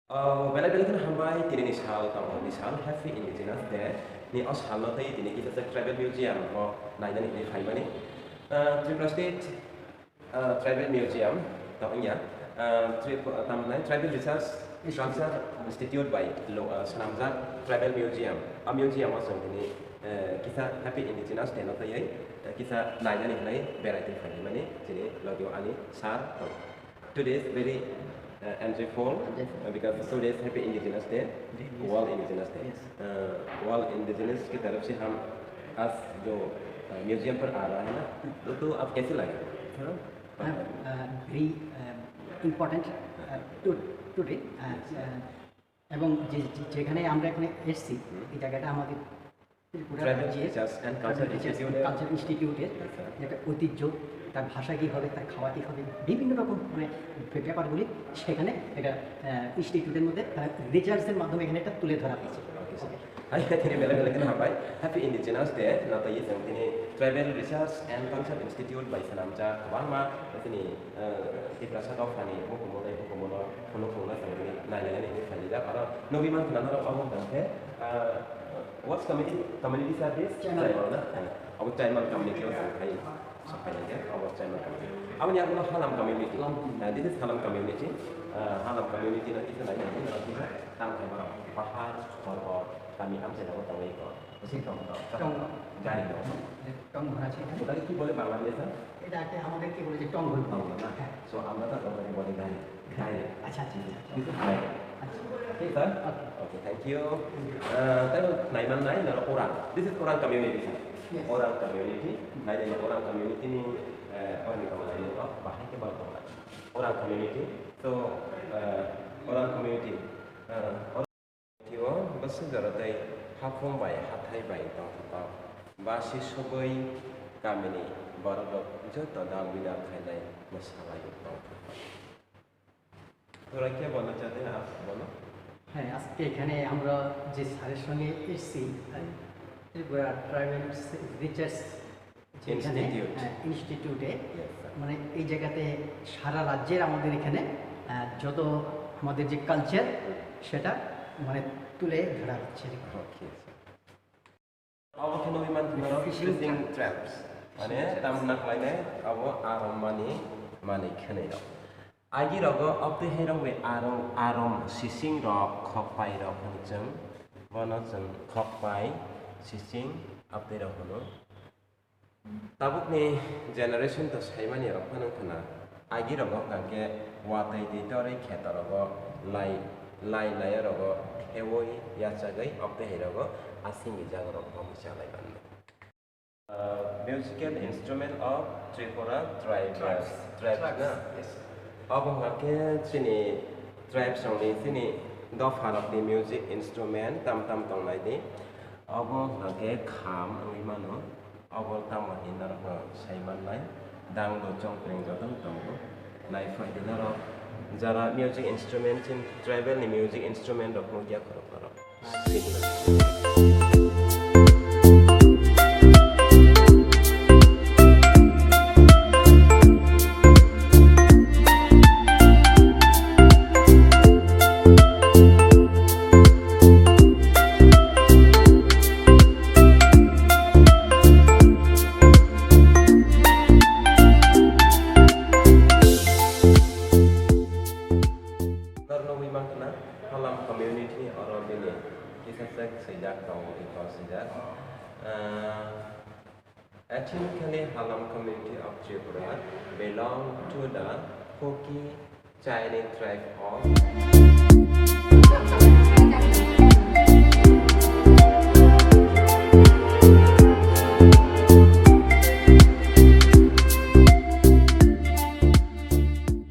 Bela-bela hambai tini sal tamo ni sal Happy Indigenous Day ni os hal no tai tini kita travel museum ho naida ni hai bani Tripura State Tribal Museum tawanya Tribal Research Institute by Sanamza Tribal Museum a museum was tini kita Happy Indigenous Day no tai kita naida ni hai berai hai bani tini logio ani sar today is very enjoyable because today is Happy Indigenous Day, World Indigenous Day. World Indigenous की तरफ से हम आज जो museum पर आ रहा है ना तो आप कैसे लगे? Very important today এবং যেখানে আমরা এখানে এসেছি এই জায়গাটা আমাদের কালচার ইনস্টিটিউটের যেটা ঐতিহ্য তার ভাষা কী হবে তার খাওয়া কী হবে বিভিন্ন রকম মানে ব্যাপারগুলি সেখানে এটা ইনস্টিটিউটের মধ্যে রিসার্চের মাধ্যমে এখানে এটা তুলে ধরা হয়েছে Hai tini bela-bela kan hambai Happy Indigenous Day na tai yang tini Tribal Research and Culture Institute by Sanamja Kawama tini di prasat of hani mukumono puno sangni nanya ni falida para nobi man kana ro awon dangke what's community service channel na our channel community sampai aja our channel community awan yang halam community this is halam community na itu nanya ni nanti tam sama pahar or kami am sedang tahu itu mesti trong গাড়ি টং ঘোরা আছে ওটাকে কি বলে বাংলাদেশে এটাকে আমাদের কি বলে যে টং ঘোরা না সো আমরা তো তোমাকে বলে গাড়ি গাড়ি আচ্ছা itu baik okay sir okay thank you tapi naiman naik adalah orang this is orang community orang community naik dari orang community ni orang di kamar ini bahaya ke bawah orang community so orang community basi jaratai hapung bai hathai bai tong basi sobai kamini barodok joto dal bidal khailai masalai tong তোরা কি বলতে চাতে up বলো হ্যাঁ আজকে এখানে আমরা যে স্যারের সঙ্গে এসেছি ত্রিপুরা ট্রাইবাল রিসার্চ ইনস্টিটিউটে মানে এই জায়গাতে সারা রাজ্যের আমাদের এখানে যত আমাদের যে কালচার সেটা মানে তুলে ধরা হচ্ছে অবখানে বিমান ফিশিং ট্র্যাপস মানে তামনাক লাইনে আবো আরম্মানি মানে খেনে দাও Agi rogo opti herong we arom sising rok khokpai rok hanjeng bono jeng khokpai sising opti rok hono tabuk ni generation to saimani rok phanang khana agi rogo kangke watai di tore kheta rogo lai rogo hewoi yachagai opti herogo asing jang rok pamchalai ban musical instrument of Tripura tribes na yes Abang kakek sini tribe songni sini dofar of the music instrument tam tong lai di abang kakek kham angin mano abang tam mahinar ko saiman lai dang do chong pring do tong lai fai di naro jara music instrument sin tribal ni music instrument rok mo gya karo Halam community orang ini kita sejak tahun itu sejak ethnically Halam community of Tripura belong to the Koki Chinese tribe of